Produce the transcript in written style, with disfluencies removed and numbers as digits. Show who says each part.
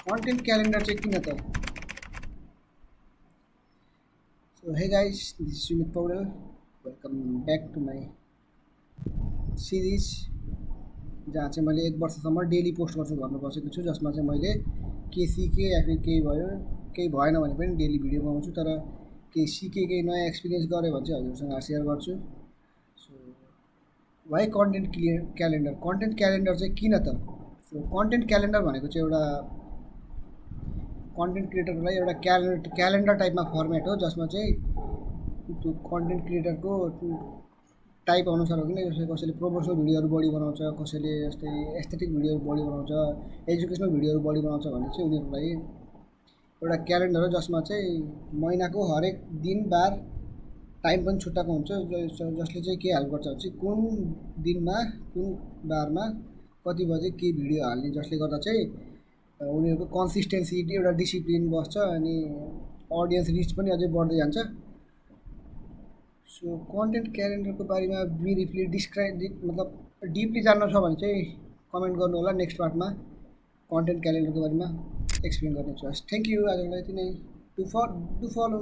Speaker 1: Content calendar चाहिँ किन त? So hey guys, this is Sumit Poudel. Welcome back to my series, जहाँ चाहिँ मैले 1 वर्षसम्म डेली पोस्ट गर्छु भन्नु बसेको छु, जसमा चाहिँ मैले के सिकेँ या फिर केही भयो केही भएन भने पनि डेली भिडियो बनाउँछु। तर केही सिकेँ, केही नयाँ एक्सपिरियन्स गरेँ भने चाहिँ हजुरसँग सेयर गर्छु। So why content calendar? Content calendar चाहिँ किन त? सो कन्टेन्ट क्यालेन्डर भनेको चाहिँ एउटा कन्टेन्ट क्रिएटरलाई एउटा क्यालेन्डर टाइपमा फर्मेट हो, जसमा चाहिँ त्यो कन्टेन्ट क्रिएटरको टाइप अनुसार हो। किन कसैले प्रमोसनल भिडियोहरू बढी बनाउँछ, कसैले यस्तै एस्थेटिक भिडियोहरू बढी बनाउँछ, एजुकेसनल भिडियोहरू बढी बनाउँछ भने चाहिँ उनीहरूलाई एउटा क्यालेन्डर हो, जसमा चाहिँ महिनाको हरेक दिन बार टाइम पनि छुट्टाएको हुन्छ, जसले चाहिँ के हेल्प गर्छ भने चाहिँ कुन दिनमा कुन बारमा कति बजे के भिडियो हाल्ने, जसले गर्दा चाहिँ उनीहरूको कन्सिस्टेन्सी एउटा डिसिप्लिन बस्छ अनि अडियन्स रिच पनि अझै बढ्दै जान्छ। सो कन्टेन्ट क्यालेन्डरको बारेमा ब्रिफली मतलब डिपली जान्नु छ भने चाहिँ कमेन्ट गर्नु होला। नेक्स्ट पार्टमा कन्टेन्ट क्यालेन्डरको बारेमा एक्सप्लेन गर्नेछु। Thank you. आजलाई यति नै। Do follow.